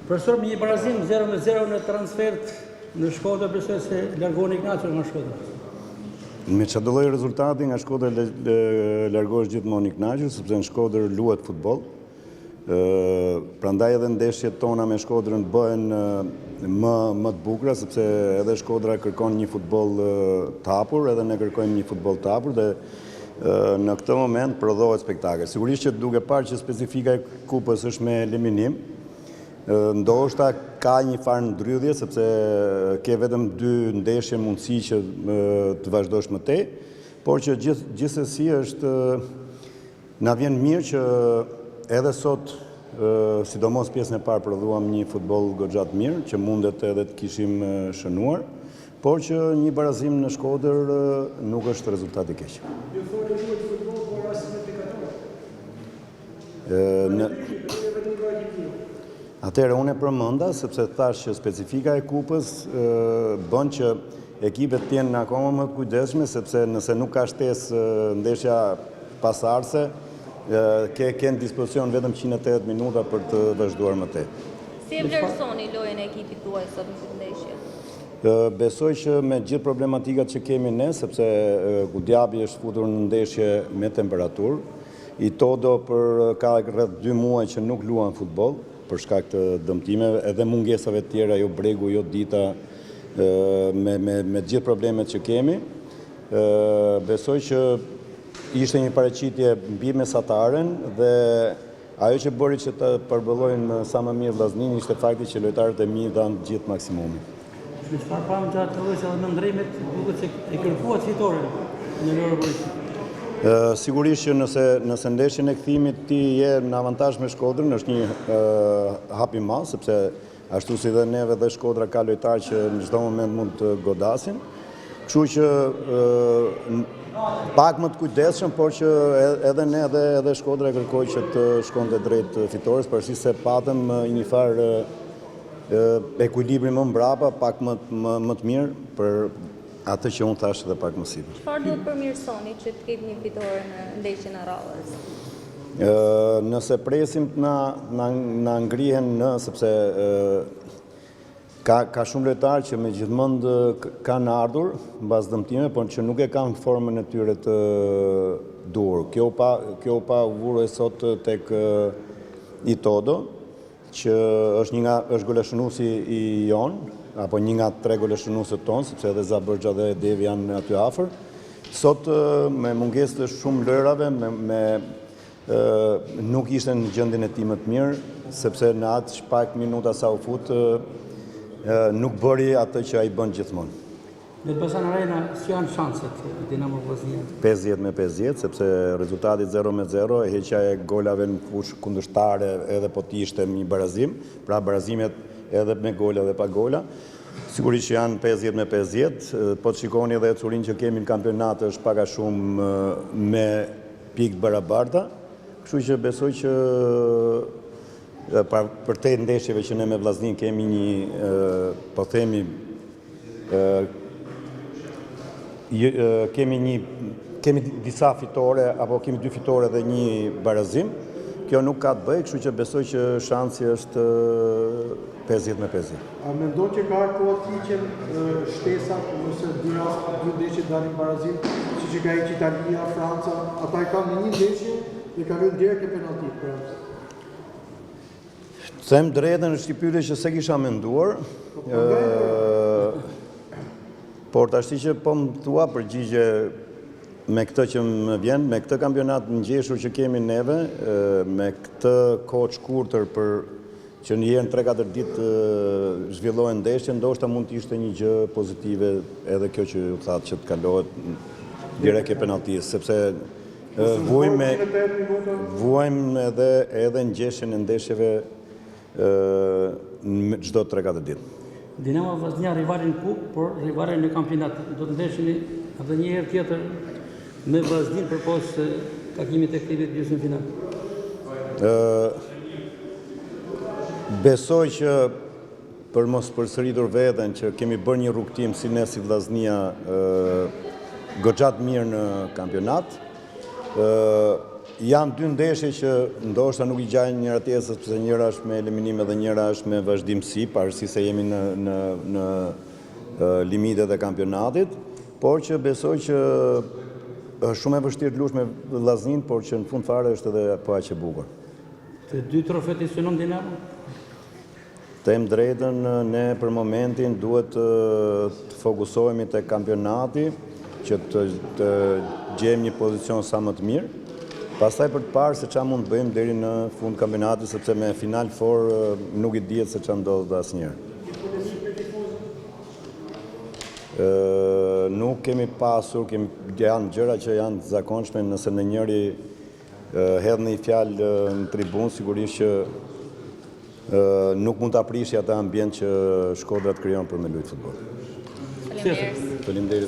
Profesor, me një barazim 0-0 në transfert në Shkodër, besoj se largon Ignacio nga Shkodra. Me që do lloj rezultati nga Shkodër largohesh gjithmonë Ignacio, sepse në Shkodër luhet futboll. Prandaj edhe ndeshjet tona me Shkodrën bëhen më të bukura, sepse edhe Shkodra kërkon një futboll të hapur, edhe ne kërkojmë një futboll të hapur dhe në këtë moment prodhohet spektakël. Sigurisht që duke parë që specifika e kupës është me eliminim, ndoshta ka një farë ndrydhje, sepse ke vetëm 2 ndeshje mundësi që të vazhdosh më tej, por që gjithsesi është na vjen mirë që edhe sot, sidomos pjesën e parë, prodhuam një futboll goxha të mirë, që mundet edhe të kishim shënuar, por që një barazim në Shkodër nuk është rezultat i keq. Ju thoni duhet futboll por as Atëherë unë e përmenda sepse thash që specifika e kupës bën që ekipet të jenë akoma më të kujdesshme, sepse nëse nuk ka shtesë ndeshja pasardhëse, ke në dispozicion vetëm 180 minuta për të vazhduar më tej. Si e vlerësoni lojën e ekipit tuaj sot në këtë ndeshje? Besoj që me gjithë problematikat që kemi ne, sepse Gudjabi është futur në ndeshje me temperaturë, i Todo ka rreth 2 muaj që nuk luan futboll për shkak të dëmtimeve, edhe mungesave të tjera, jo bregu, jo dita, me gjithë problemet që kemi. Besoj që ishte një paraqitje mbi mesataren dhe ajo që bëri që të përballojnë sa më mirë vllaznin ishte fakti që lojtarët e mi dhanë gjithë maksimumin. Në çfarë pamë gjatë të lojës edhe në ndrimet, duket se e kërkuat fitoren në Euroleague. Sigurisht që nëse ndeshjen e kthimit ti je në avantazh me Shkodrën, është një hap i madh, sepse ashtu si dhe neve dhe Shkodra ka lojtarë që në çdo moment mund të godasin. Kështu që pak më të kujdesshëm, por që edhe ne edhe Shkodra kërkoi që të shkonte drejt fitores, pavarësisht se patëm një farë ekuilibri më mbrapa, pak më të mirë për atë që unë thash edhe pak më sipër. Çfarë duhet përmirësoni që të ketë një fitore në ndeshjen e radhës? Nëse presim të na ngrihen sepse ka shumë lojtarë që me gjithmonë kanë ardhur mbas dëmtimeve, por që nuk e kanë formën e tyre të duhur. Kjo pa vurë sot tek i Todo, që është goleshënuesi i jon, apo një nga 3 goleshënuesët tonë, sepse edhe Zabërgja dhe Devi janë aty afër. Sot me mungesë të shumë lojrave, nuk ishte në gjendjen e tij më të mirë, sepse në atë pak minuta sa u fut, nuk bëri atë që ai bën gjithmonë. Në Elbasan Arena, si janë shanset Dinamo Vllaznia? 50-50, sepse rezultati 0-0, heqja e golave në fushë kundërshtare edhe po të ishte një barazim, pra barazimet edhe me gola dhe pa gola. Sigurisht që janë 50-50, po të shikoni edhe curin që kemi në kampionat është paka shumë me pikë barabarta, kështu që besoj që për te ndeshjeve që ne me Vllaznin kemi një, po themi, kemi disa fitore, apo kemi 2 fitore dhe një barazim. Kjo nuk ka të bëjë, kështu që besoj që shansi është 50-50. A mendon që ka kohë të hiqen shtesat, ose dy rast 2 ndeshje dalin barazim, siç e ka heqë Italia, Franca, ata e kanë në një ndeshje dhe kalojnë direkt ke penaltit për atë. Them drejtën, është një pyetje që se kisha menduar. Por tash që po më thua përgjigje me këtë që më vjen, me këtë kampionat në ngjeshur që kemi neve, me këtë kohë të shkurtër për që në herën 3-4 ditë zhvillohen ndeshje, ndoshta mund të ishte një gjë pozitive edhe kjo që ju thatë që të kalohet direkt e penaltisë, sepse vuajmë edhe ngjeshjen e ndeshjeve në çdo 3-4 ditë. Dinamo Vllaznia rivalin kup, por rivalin në kampionat. Do të ndeshni edhe një herë tjetër me Vllaznin përpos takimit të klubit gjysmëfinal. Besoj që për mos përsëritur veten që kemi bërë një rrugtim si ne si Vllaznia goxha të mirë në kampionat. Janë dy ndeshje që ndoshta nuk i gjajnë njëra tjetrës, sepse njëra është me eliminim dhe njëra është me vazhdimsi, pavarësisht se jemi në limitet e kampionatit, por që besoj që është shumë e vështirë të lush me Vllaznin, por që në fund fare është edhe po aq e bukur. Të dy trofet i synon Dinamo? Them drejtën, ne për momentin duhet të fokusohemi te kampionati, që të gjejmë një pozicion sa më të mirë. Pastaj për të parë se çfarë mund të bëjmë deri në fund kampionatit, sepse me Final Four nuk i dihet se çfarë ndodh asnjëherë. Nuk kemi pasur, janë gjëra që janë të zakonshme, nëse në njëri hedh një fjalë në tribunë, sigurisht që nuk mund të aprishi atë ambient që Shkodra të krijon për me luajtur futboll. Faleminderit. Faleminderit.